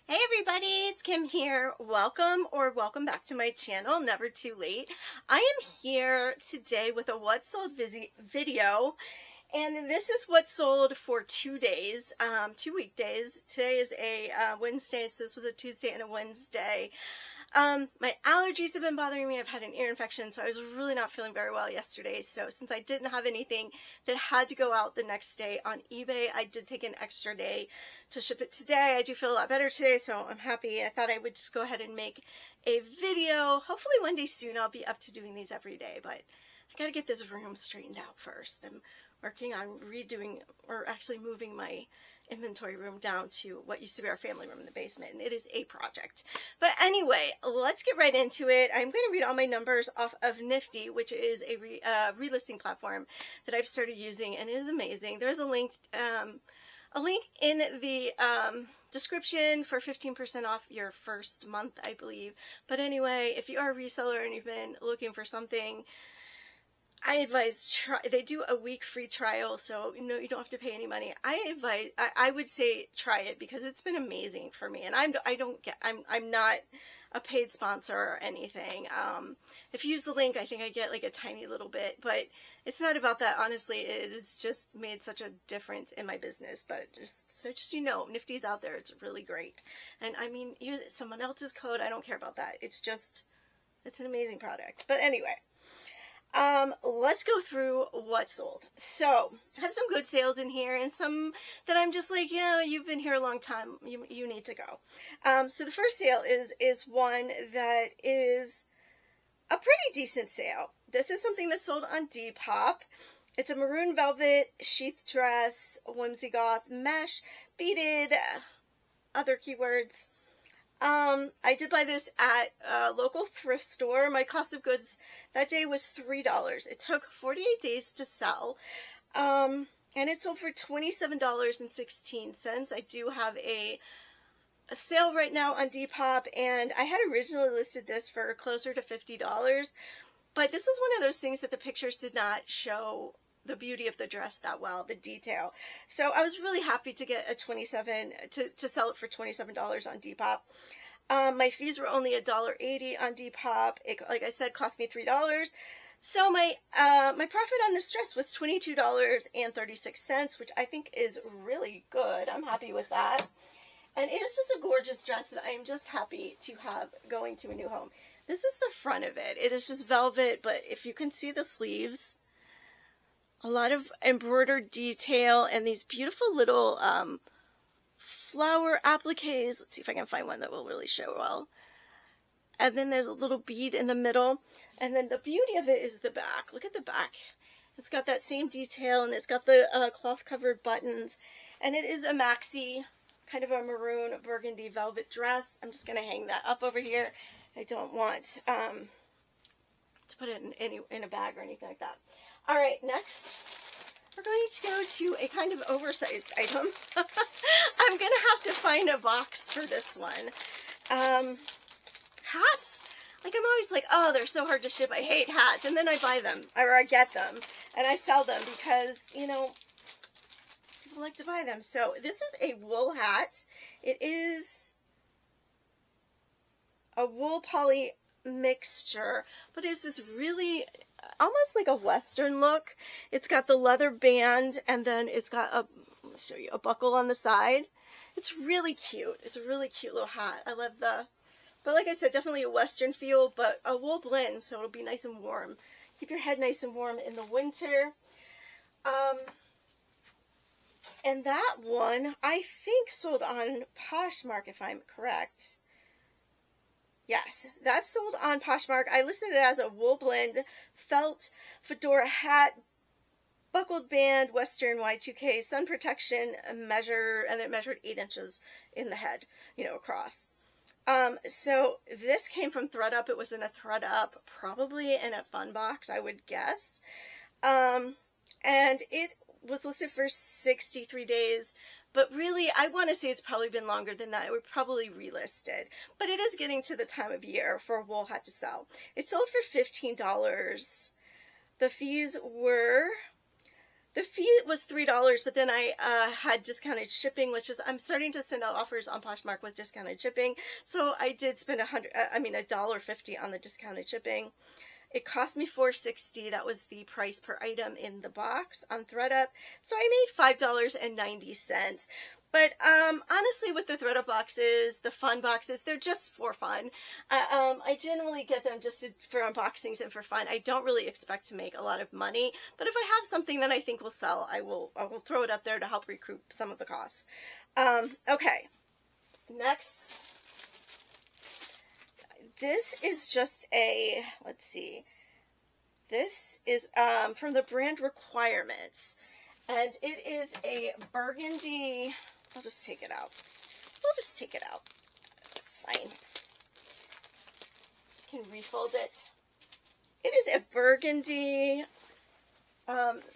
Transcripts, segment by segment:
Hey everybody, it's Kim here. Welcome welcome back to my channel, Never Too Late. I am here today with a what sold video, and this is what sold for 2 days, 2 weekdays. Today is a Wednesday, so this was a Tuesday and a Wednesday. My allergies have been bothering me. I've had an ear infection, so I was really not feeling very well yesterday. So since I didn't have anything that had to go out the next day on eBay, I did take an extra day to ship it today. I do feel a lot better today, so I'm happy. I thought I would just go ahead and make a video. Hopefully one day soon I'll be up to doing these every day, but I gotta get this room straightened out first. I'm working on redoing, or actually moving my inventory room down to what used to be our family room in the basement, and it is a project. But anyway, let's get right into it. I'm going to read all my numbers off of Nifty, which is a relisting platform that I've started using, and it is amazing. There's a link in the description for 15% off your first month, I believe. But anyway, if you are a reseller and you've been looking for something, I advise they do a week free trial, so you don't have to pay any money. I would say try it because it's been amazing for me, and I'm not a paid sponsor or anything. If you use the link, I think I get like a tiny little bit, but it's not about that. Honestly, it has just made such a difference in my business. But just Nifty's out there. It's really great, and I mean, use someone else's code. I don't care about that. It's an amazing product. But anyway. Let's go through what sold. So, I have some good sales in here and some that I'm just like, yeah, you've been here a long time. You need to go. So the first sale is one that is a pretty decent sale. This is something that sold on Depop. It's a maroon velvet sheath dress, whimsy goth, mesh, beaded, other keywords. I did buy this at a local thrift store. My cost of goods that day was $3. It took 48 days to sell. And it sold for $27.16. I do have a sale right now on Depop, and I had originally listed this for closer to $50. But this was one of those things that the pictures did not show the beauty of the dress that well, the detail. So I was really happy to get a to sell it for $27 on Depop. My fees were only $1.80 on Depop. It, like I said, cost me $3. So my profit on this dress was $22.36, which I think is really good. I'm happy with that. And it is just a gorgeous dress that I am just happy to have going to a new home. This is the front of it. It is just velvet, but if you can see the sleeves, a lot of embroidered detail and these beautiful little flower appliques. Let's see if I can find one that will really show well. And then there's a little bead in the middle. And then the beauty of it is the back. Look at the back. It's got that same detail, and it's got the cloth covered buttons. And it is a maxi, kind of a maroon burgundy velvet dress. I'm just going to hang that up over here. I don't want to put it in a bag or anything like that. All right, next we're going to go to a kind of oversized item. I'm going to have to find a box for this one. Hats, like I'm always like, oh, they're so hard to ship. I hate hats. And then I buy them, or I get them, and I sell them because, people like to buy them. So this is a wool hat. It is a wool poly mixture, but it's just really almost like a Western look. It's got the leather band, and then it's got let's show you, a buckle on the side. It's really cute. It's a really cute little hat. I love but like I said, definitely a Western feel, but a wool blend, so it'll be nice and warm. Keep your head nice and warm in the winter. And that one, I think, sold on Poshmark, if I'm correct. Yes, that's sold on Poshmark. I listed it as a wool blend, felt, fedora hat, buckled band, Western Y2K, sun protection, measure, and it measured 8 inches in the head, across. So this came from ThredUp. It was in a ThredUp, probably in a fun box, I would guess. And it was listed for 63 days. But really, I want to say it's probably been longer than that. It would probably relisted. But it is getting to the time of year for a wool hat to sell. It sold for $15. The fees were The fee was $3, but then I had discounted shipping, which is, I'm starting to send out offers on Poshmark with discounted shipping. So I did spend $1.50 on the discounted shipping. It cost me $4.60. That was the price per item in the box on ThreadUp. So I made $5.90. But honestly, with the ThreadUp boxes, the fun boxes, they're just for fun. I generally get them just for unboxings and for fun. I don't really expect to make a lot of money, but if I have something that I think will sell, I will throw it up there to help recoup some of the costs. Okay, next. This is just a, let's see. This is from the brand Requirements, and it is a burgundy. I'll just take it out. We'll just take it out. It's fine. Can refold it. It is a burgundy,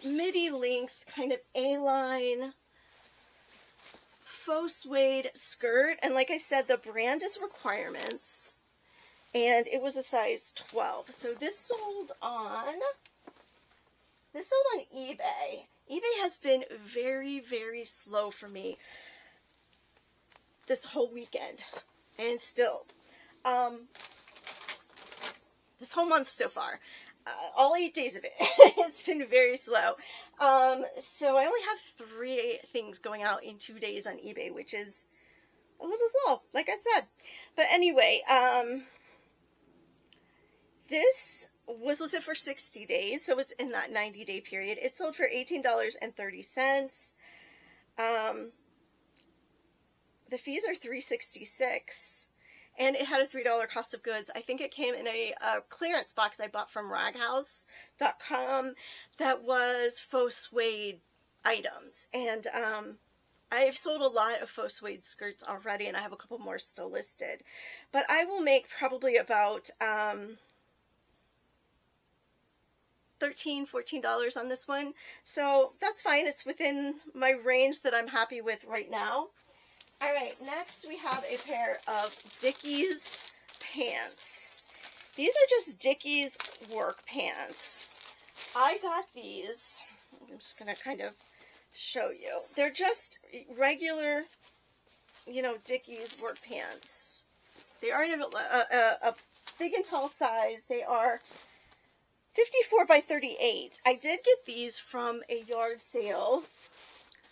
midi length, kind of A-line, faux suede skirt. And like I said, the brand is Requirements. And it was a size 12. So this sold on eBay. eBay has been very, very slow for me this whole weekend, and still this whole month so far, all 8 days of it. It's been very slow. So I only have 3 things going out in 2 days on eBay, which is a little slow, like I said. But anyway, this was listed for 60 days, so it's in that 90-day period. It sold for $18.30. The fees are $3.66, and it had a $3 cost of goods. I think it came in a clearance box I bought from raghouse.com that was faux suede items. And I've sold a lot of faux suede skirts already, and I have a couple more still listed. But I will make probably about $13, $14 on this one. So that's fine. It's within my range that I'm happy with right now. All right, next we have a pair of Dickies pants. These are just Dickies work pants. I got these. I'm just going to kind of show you. They're just regular, you know, Dickies work pants. They are in a big and tall size. They are 54 by 38. I did get these from a yard sale,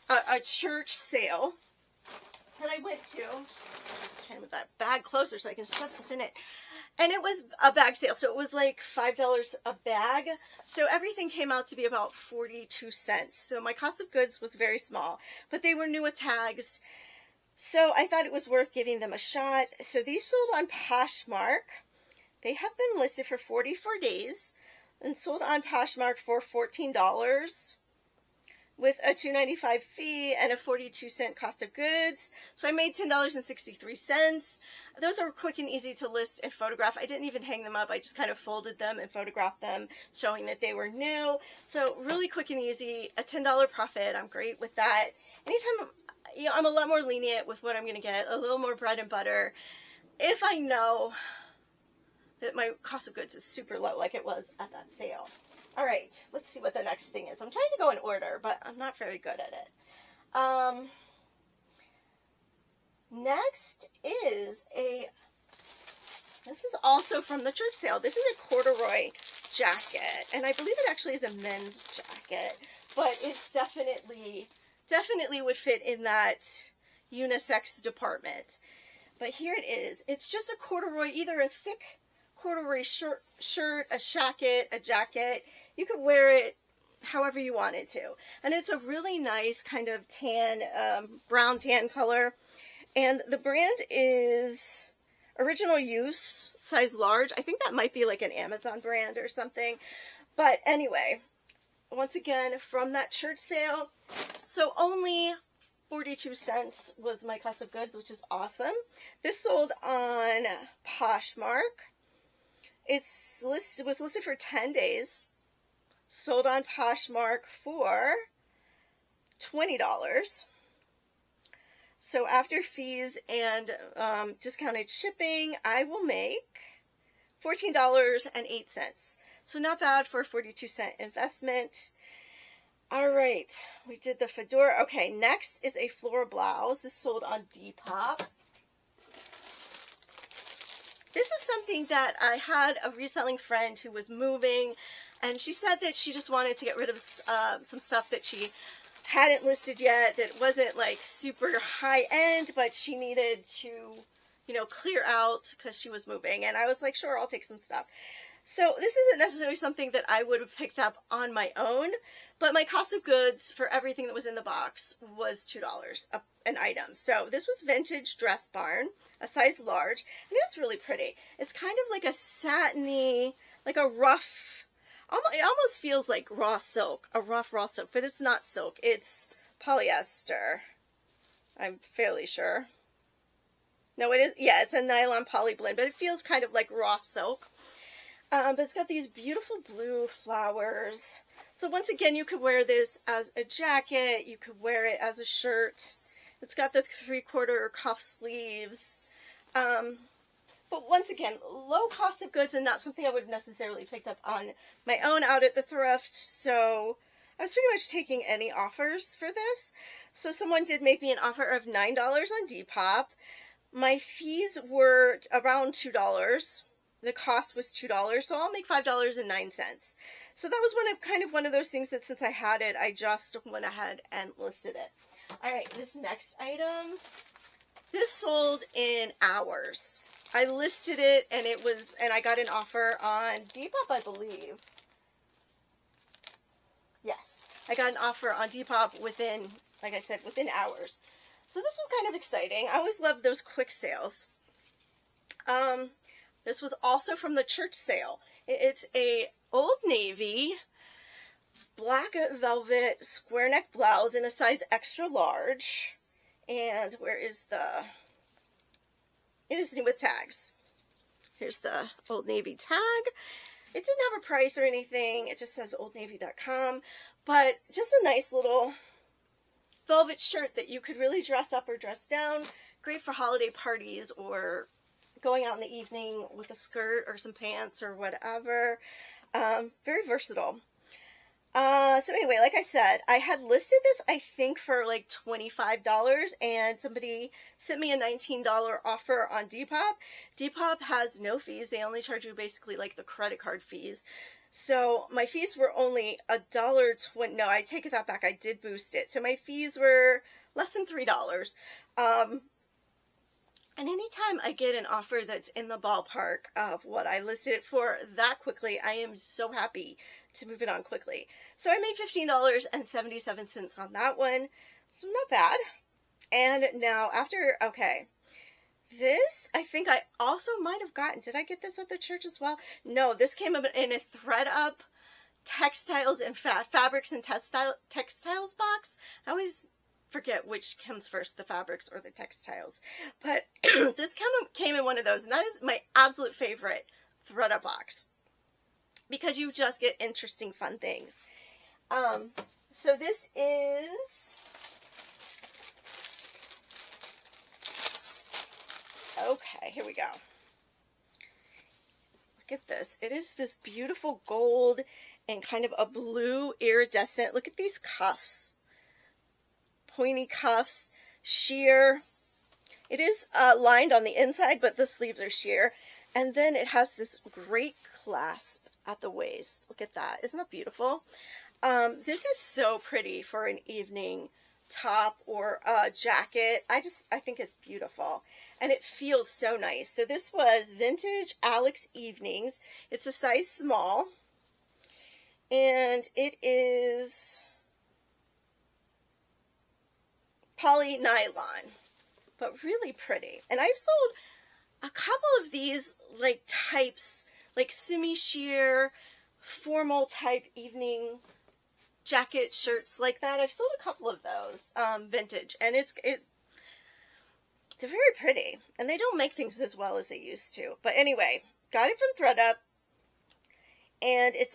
a church sale that I went to. I'm trying to move that bag closer so I can shove stuff in it. And it was a bag sale, so it was like $5 a bag. So everything came out to be about 42 cents. So my cost of goods was very small, but they were new with tags. So I thought it was worth giving them a shot. So these sold on Poshmark. They have been listed for 44 days and sold on Poshmark for $14 with a $2.95 fee and a 42-cent cost of goods. So I made $10.63. Those are quick and easy to list and photograph. I didn't even hang them up. I just kind of folded them and photographed them, showing that they were new. So really quick and easy, a $10 profit. I'm great with that. Anytime, you know, I'm a lot more lenient with what I'm going to get, a little more bread and butter. If I know that my cost of goods is super low, like it was at that sale. All right, let's see what the next thing is. I'm trying to go in order, but I'm not very good at it. Next is this is also from the church sale. This is a corduroy jacket, and I believe it actually is a men's jacket, but it's definitely would fit in that unisex department. But here it is. It's just a corduroy, either a thick corduroy shirt, a shacket, a jacket. You could wear it however you wanted to. And it's a really nice kind of tan, brown tan color. And the brand is Original Use, size large. I think that might be like an Amazon brand or something. But anyway, once again, from that church sale. So only 42 cents was my cost of goods, which is awesome. This sold on Poshmark. It was listed for 10 days. Sold on Poshmark for $20. So after fees and discounted shipping, I will make $14.08. So not bad for a 42-cent investment. All right, we did the fedora. Okay, next is a floral blouse. This sold on Depop. This is something that I had a reselling friend who was moving, and she said that she just wanted to get rid of some stuff that she hadn't listed yet, that wasn't like super high end, but she needed to, you know, clear out because she was moving. And I was like, sure, I'll take some stuff. So this isn't necessarily something that I would have picked up on my own, but my cost of goods for everything that was in the box was $2 an item. So this was vintage dress barn, a size large, and it's really pretty. It's kind of like a satiny, like a rough, it almost feels like raw silk, a rough raw silk, but it's not silk, it's polyester, I'm fairly sure. No, it is, yeah, it's a nylon poly blend, but it feels kind of like raw silk. But it's got these beautiful blue flowers. So once again, you could wear this as a jacket. You could wear it as a shirt. It's got the 3/4 cuff sleeves. But once again, low cost of goods and not something I would have necessarily picked up on my own out at the thrift. So I was pretty much taking any offers for this. So someone did make me an offer of $9 on Depop. My fees were around $2. The cost was $2, so I'll make $5.09. So that was one of those things that since I had it, I just went ahead and listed it. All right, this next item, this sold in hours. I listed it and I got an offer on Depop, I believe. Yes, I got an offer on Depop within, like I said, within hours. So this was kind of exciting. I always love those quick sales. This was also from the church sale. It's a Old Navy black velvet square neck blouse in a size extra large. And where is it is new with tags. Here's the Old Navy tag. It didn't have a price or anything. It just says oldnavy.com. But just a nice little velvet shirt that you could really dress up or dress down. Great for holiday parties or going out in the evening with a skirt or some pants or whatever. Very versatile. So anyway, like I said, I had listed this, I think, for like $25, and somebody sent me a $19 offer on Depop. Depop has no fees. They only charge you basically like the credit card fees. So my fees were only $1.20. No, I take that back. I did boost it. So my fees were less than $3. And anytime I get an offer that's in the ballpark of what I listed it for that quickly, I am so happy to move it on quickly. So I made $15.77 on that one. So not bad. And now okay, this I think I also might have gotten. Did I get this at the church as well? No, this came in a ThredUp textiles and fabrics and textiles box. I always forget which comes first, the fabrics or the textiles, but this came in one of those, and that is my absolute favorite ThredUp box because you just get interesting, fun things. So this is okay. Here we go. Look at this. It is this beautiful gold and kind of a blue iridescent. Look at these cuffs. Pointy cuffs, sheer. It is lined on the inside, but the sleeves are sheer. And then it has this great clasp at the waist. Look at that. Isn't that beautiful? This is so pretty for an evening top or a jacket. I think it's beautiful. And it feels so nice. So this was Vintage Alex Evenings. It's a size small. And it is poly nylon, but really pretty. And I've sold a couple of these like types, like semi-sheer, formal type evening jacket shirts like that. I've sold a couple of those, vintage, and they're very pretty, and they don't make things as well as they used to. But anyway, got it from ThredUp, and it's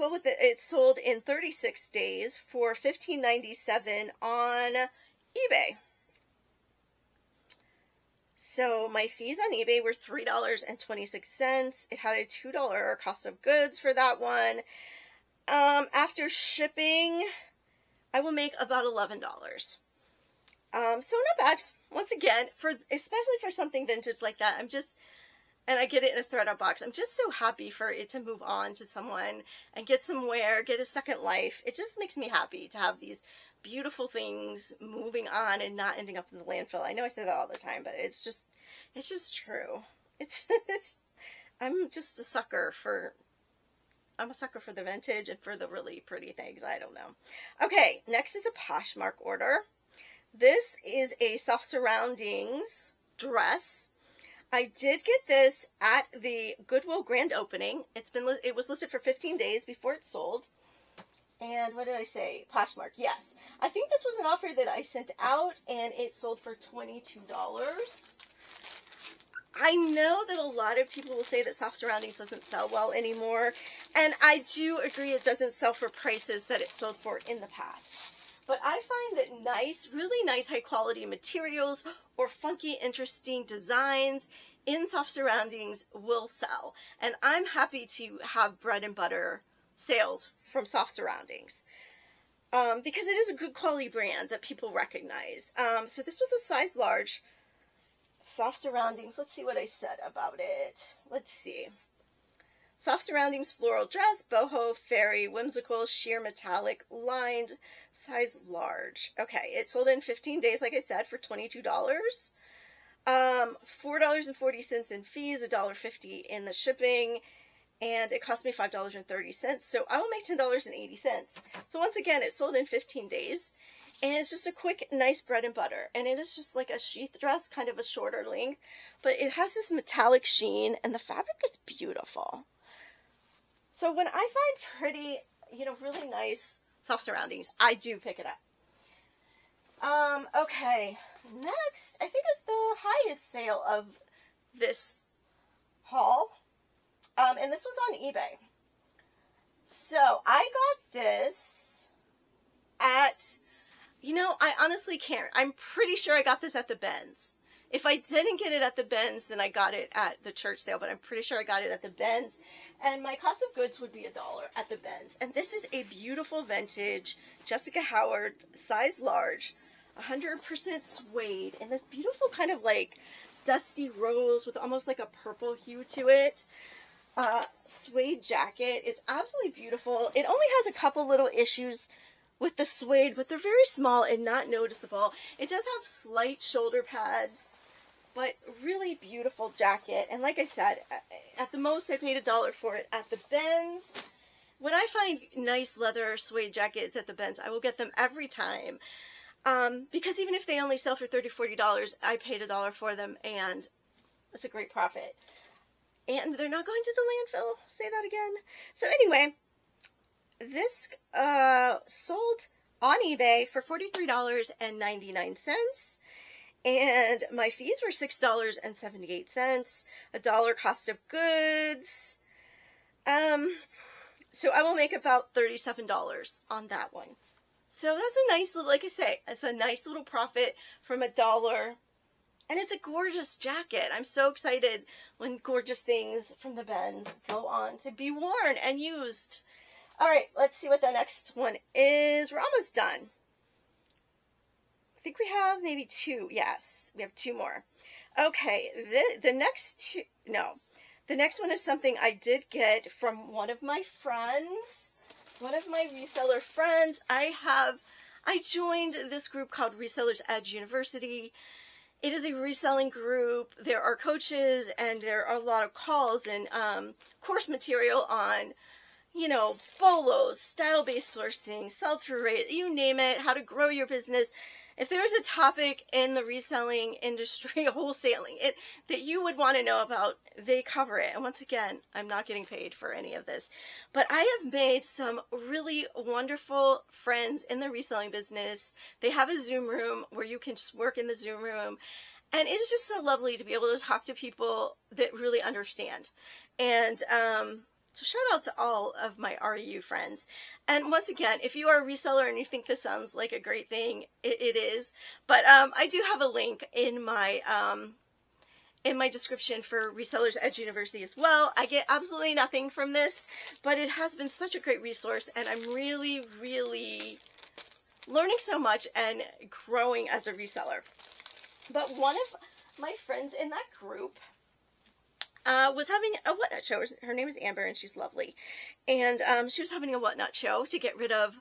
sold in 36 days for $15.97 on eBay. So my fees on eBay were $3.26. It had a $2 cost of goods for that one. After shipping, I will make about $11. So not bad. Once again, especially for something vintage like that, and I get it in a thread box. I'm just so happy for it to move on to someone and get some wear, get a second life. It just makes me happy to have these beautiful things moving on and not ending up in the landfill. I know I say that all the time, but it's just true. I'm a sucker for the vintage and for the really pretty things. I don't know. Okay, next is a Poshmark order. This is a soft surroundings dress. I did get this at the Goodwill grand opening. It was listed for 15 days before it sold. And what did I say? Poshmark, yes. I think this was an offer that I sent out, and it sold for $22. I know that a lot of people will say that soft surroundings doesn't sell well anymore, and I do agree it doesn't sell for prices that it sold for in the past. But I find that really nice high quality materials or funky, interesting designs in soft surroundings will sell. And I'm happy to have bread and butter sales from soft surroundings because it is a good quality brand that people recognize. So this was a size large. Soft surroundings, let's see what I said about it. Let's see. Soft surroundings, floral dress, boho, fairy, whimsical, sheer metallic, lined, size large. Okay, it sold in 15 days, like I said, for $22. $4.40 in fees, $1.50 in the shipping, and it cost me $5.30. So I will make $10.80. So once again, it sold in 15 days. And it's just a quick, nice bread and butter. And it is just like a sheath dress, kind of a shorter length. But it has this metallic sheen, and the fabric is beautiful. So when I find pretty, really nice soft surroundings, I do pick it up. Okay, next, I think it's the highest sale of this haul. And this was on eBay. So I got this at... I honestly can't. I'm pretty sure I got this at the Benz. If I didn't get it at the Benz, then I got it at the church sale, but I'm pretty sure I got it at the Benz. And my cost of goods would be $1 at the Benz. And this is a beautiful vintage Jessica Howard, size large, 100% suede, and this beautiful kind of like dusty rose with almost like a purple hue to it. Suede jacket. It's absolutely beautiful. It only has a couple little issues with the suede, but they're very small and not noticeable. It does have slight shoulder pads, but really beautiful jacket. And like I said, at the most I paid $1 for it at the Benz. When I find nice leather suede jackets at the Benz, I will get them every time. Because even if they only sell for $30, $40, I paid $1 for them, and it's a great profit. And they're not going to the landfill. Say that again. So anyway, this sold on eBay for $43.99, and my fees were $6.78, $1 cost of goods. So I will make about $37 on that one. So that's a nice little, like I say, it's a nice little profit from $1. And it's a gorgeous jacket. I'm so excited when gorgeous things from the Benz go on to be worn and used. All right, let's see what the next one is. We're almost done. I think we have maybe two. Yes, we have two more. Okay, the next one is something I did get from one of my friends, one of my reseller friends. I joined this group called Resellers Edge University. It is a reselling group. There are coaches and there are a lot of calls and course material on, bolos, style-based sourcing, sell-through rate, you name it, how to grow your business. If there's a topic in the reselling industry, wholesaling, that you would want to know about, they cover it. And once again, I'm not getting paid for any of this. But I have made some really wonderful friends in the reselling business. They have a Zoom room where you can just work in the Zoom room. And it's just so lovely to be able to talk to people that really understand. And so shout out to all of my REU friends. And once again, if you are a reseller and you think this sounds like a great thing, it is. But I do have a link in my description for Resellers Edge University as well. I get absolutely nothing from this, but it has been such a great resource, and I'm really, really learning so much and growing as a reseller. But one of my friends in that group was having a whatnot show. Her name is Amber, and she's lovely. And she was having a whatnot show to get rid of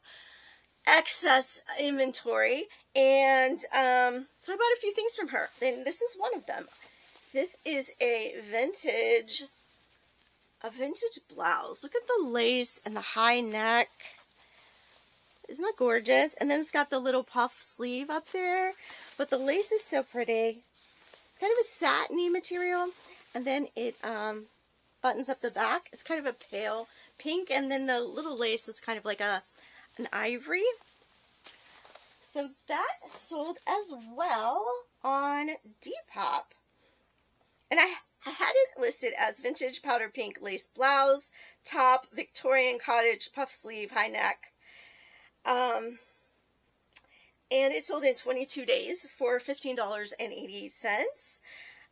excess inventory. And so I bought a few things from her. And this is one of them. This is a vintage blouse. Look at the lace and the high neck. Isn't that gorgeous? And then it's got the little puff sleeve up there. But the lace is so pretty. It's kind of a satiny material. And then it buttons up the back. It's kind of a pale pink. And then the little lace is kind of like an ivory. So that sold as well on Depop. And I had it listed as vintage powder pink lace blouse, top, Victorian cottage, puff sleeve, high neck. And it sold in 22 days for $15.88.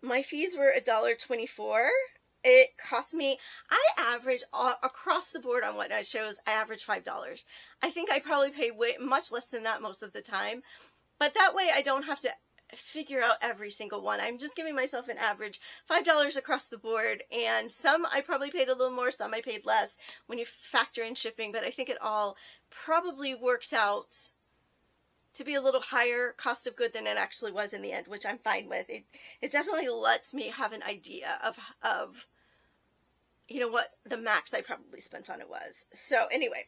My fees were $1.24. It cost me, I average across the board on whatnot shows, I average $5. I think I probably pay much less than that most of the time. But that way I don't have to figure out every single one. I'm just giving myself an average $5 across the board, and some I probably paid a little more, some I paid less when you factor in shipping, but I think it all probably works out to be a little higher cost of good than it actually was in the end, which I'm fine with. It definitely lets me have an idea of you know what the max I probably spent on it was. So anyway,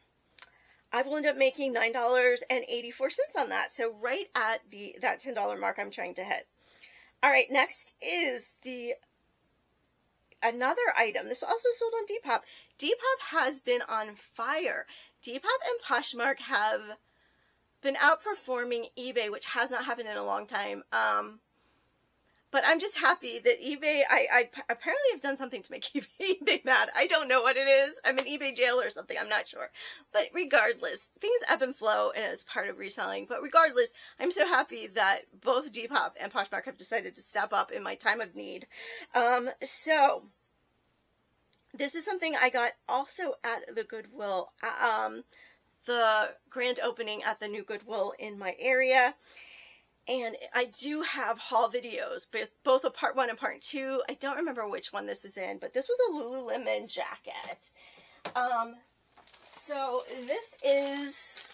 I will end up making $9.84 on that. So right at that $10 mark I'm trying to hit. All right, next is another item. This also sold on Depop. Depop has been on fire. Depop and Poshmark have been outperforming eBay, which has not happened in a long time. But I'm just happy that eBay, I apparently have done something to make eBay mad. I don't know what it is. I'm in eBay jail or something. I'm not sure. But regardless, things ebb and flow as part of reselling. But regardless, I'm so happy that both Depop and Poshmark have decided to step up in my time of need. So this is something I got also at the Goodwill, the grand opening at the new Goodwill in my area. And I do have haul videos, but both a part 1 and part 2. I don't remember which one this is in, but this was a Lululemon jacket. So this is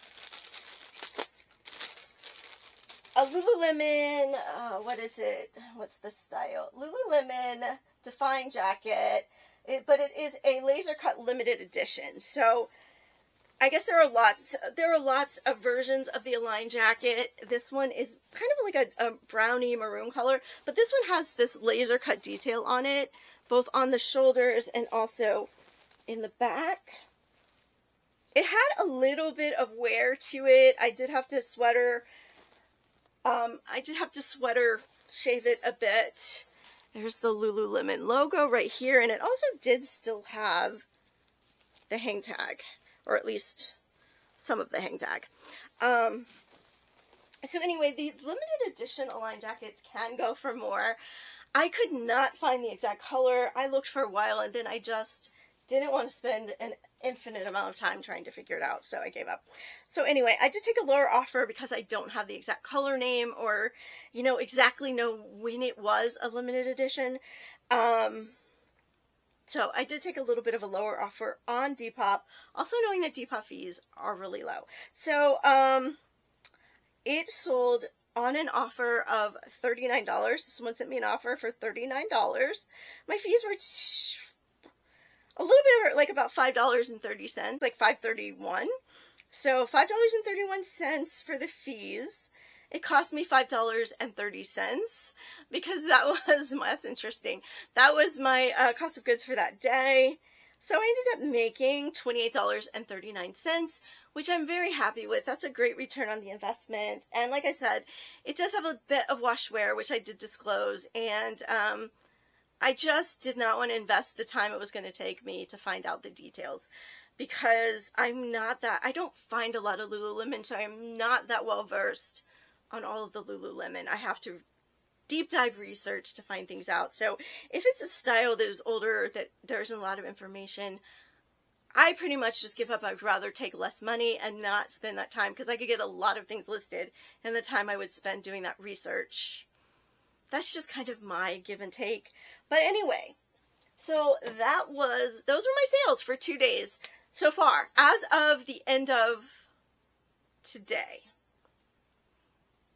a Lululemon, what is it? What's the style? Lululemon Define jacket, but it is a laser cut limited edition. So I guess there are lots of versions of the Align jacket. This one is kind of like a brownie maroon color, but this one has this laser cut detail on it, both on the shoulders and also in the back. It had a little bit of wear to it. I did have to sweater shave it a bit. There's the Lululemon logo right here, and it also did still have the hang tag, or at least some of the hang tag. So anyway, the limited edition Align jackets can go for more. I could not find the exact color. I looked for a while, and then I just didn't want to spend an infinite amount of time trying to figure it out, so I gave up. So anyway, I did take a lower offer because I don't have the exact color name or, you know, exactly know when it was a limited edition. So I did take a little bit of a lower offer on Depop, also knowing that Depop fees are really low. So it sold on an offer of $39. Someone sent me an offer for $39. My fees were a little bit like about $5.30, like $5.31. So $5.31 for the fees. It cost me $5.30 because that's interesting. That was my cost of goods for that day. So I ended up making $28.39, which I'm very happy with. That's a great return on the investment. And like I said, it does have a bit of wash wear, which I did disclose. And I just did not want to invest the time it was going to take me to find out the details, because I don't find a lot of Lululemon, so I'm not that well versed on all of the Lululemon. I have to deep dive research to find things out. So if it's a style that is older, that there isn't a lot of information, I pretty much just give up. I'd rather take less money and not spend that time, because I could get a lot of things listed in the time I would spend doing that research. That's just kind of my give and take. But anyway, so those were my sales for 2 days so far, as of the end of today.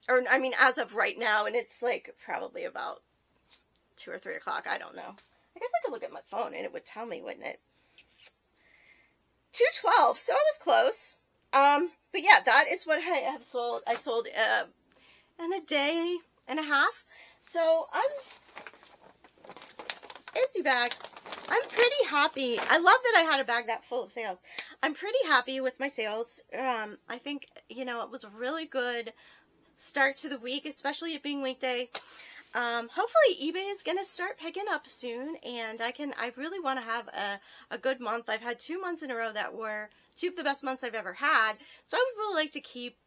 Or, I mean, as of right now, and it's like probably about 2 or 3 o'clock. I don't know. I guess I could look at my phone and it would tell me, wouldn't it? 2:12, so I was close. But yeah, that is what I have sold. I sold in a day and a half. So empty bag. I'm pretty happy. I love that I had a bag that full of sales. I'm pretty happy with my sales. I think, you know, it was a really good start to the week, especially it being weekday. Hopefully eBay is going to start picking up soon, and I really want to have a good month. I've had 2 months in a row that were 2 of the best months I've ever had. So I would really like to keep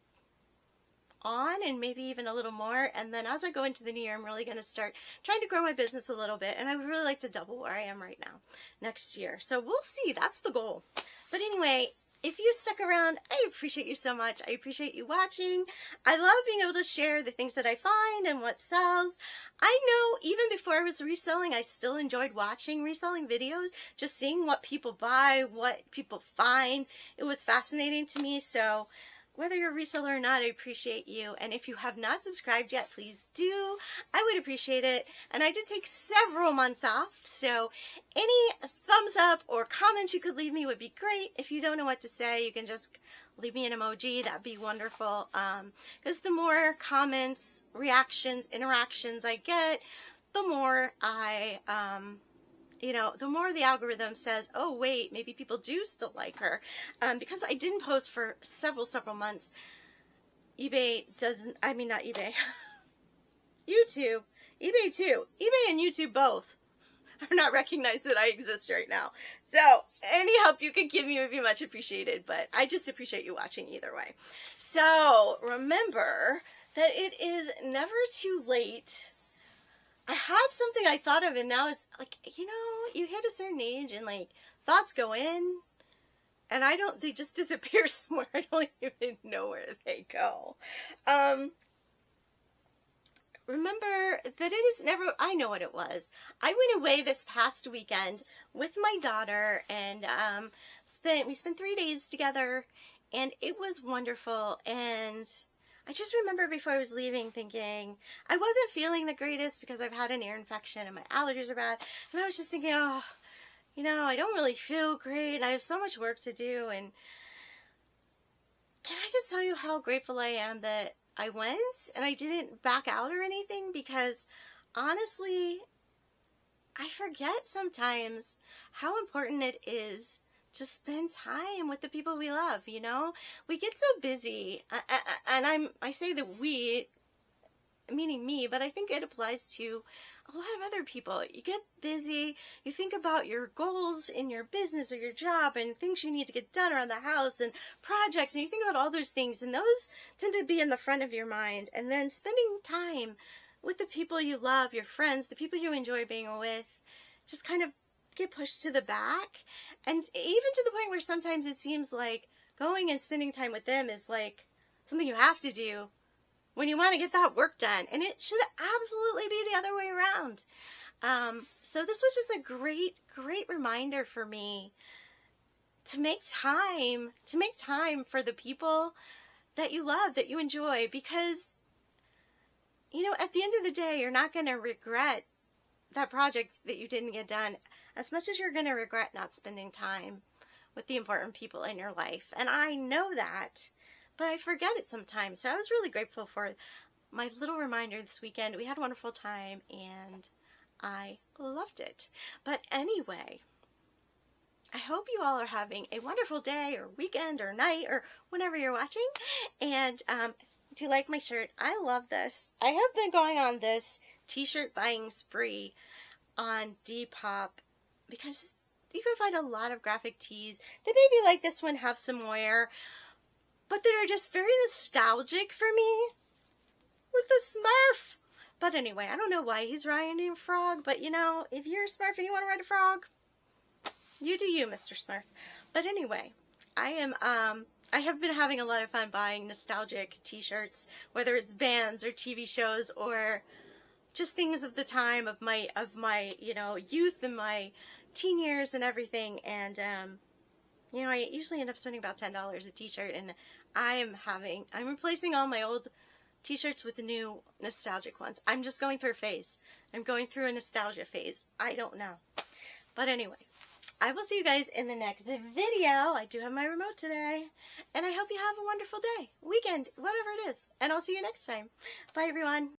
on, and maybe even a little more. And then as I go into the new year, I'm really going to start trying to grow my business a little bit, and I would really like to double where I am right now next year. So we'll see. That's the goal. But anyway, if you stuck around, I appreciate you so much. I appreciate you watching. I love being able to share the things that I find and what sells. I know even before I was reselling, I still enjoyed watching reselling videos, just seeing what people buy, what people find. It was fascinating to me. So whether you're a reseller or not, I appreciate you. And if you have not subscribed yet, please do. I would appreciate it. And I did take several months off, so any thumbs up or comments you could leave me would be great. If you don't know what to say, you can just leave me an emoji. That'd be wonderful. Because the more comments, reactions, interactions I get, the more the more the algorithm says, oh wait, maybe people do still like her. Because I didn't post for several months, eBay doesn't, I mean not eBay, YouTube, eBay too, eBay and YouTube both are not recognized that I exist right now. So any help you can give me would be much appreciated, but I just appreciate you watching either way. So remember that it is never too late. I have something I thought of, and now it's like, you know, you hit a certain age and like thoughts go in and they just disappear somewhere. I don't even know where they go. Remember that it is never, I know what it was. I went away this past weekend with my daughter, and we spent 3 days together, and it was wonderful. And I just remember before I was leaving thinking, I wasn't feeling the greatest because I've had an ear infection and my allergies are bad. And I was just thinking, oh, you know, I don't really feel great and I have so much work to do. And can I just tell you how grateful I am that I went and I didn't back out or anything? Because honestly, I forget sometimes how important it is to spend time with the people we love, you know? We get so busy, and I say that we, meaning me, but I think it applies to a lot of other people. You get busy, you think about your goals in your business or your job and things you need to get done around the house and projects, and you think about all those things, and those tend to be in the front of your mind. And then spending time with the people you love, your friends, the people you enjoy being with, just kind of get pushed to the back. And even to the point where sometimes it seems like going and spending time with them is like something you have to do when you want to get that work done. And it should absolutely be the other way around. So this was just a great reminder for me to make time for the people that you love, that you enjoy, because, you know, at the end of the day, you're not going to regret that project that you didn't get done as much as you're going to regret not spending time with the important people in your life. And I know that, but I forget it sometimes. So I was really grateful for my little reminder this weekend. We had a wonderful time and I loved it. But anyway, I hope you all are having a wonderful day or weekend or night or whenever you're watching. And do you like my shirt? I love this. I have been going on this t-shirt buying spree on Depop because you can find a lot of graphic tees that maybe like this one have some wear, but that are just very nostalgic for me with the Smurf. But anyway, I don't know why he's riding a frog, but you know, if you're a Smurf and you want to ride a frog, you do you, Mr. Smurf. But anyway, I have been having a lot of fun buying nostalgic t-shirts, whether it's bands or TV shows or just things of the time of my you know, youth and my teen years and everything. And you know, I usually end up spending about $10 a t-shirt, and I'm replacing all my old t-shirts with the new nostalgic ones. I'm just going through a phase. I'm going through a nostalgia phase. I don't know. But anyway, I will see you guys in the next video. I do have my remote today. And I hope you have a wonderful day, weekend, whatever it is. And I'll see you next time. Bye, everyone.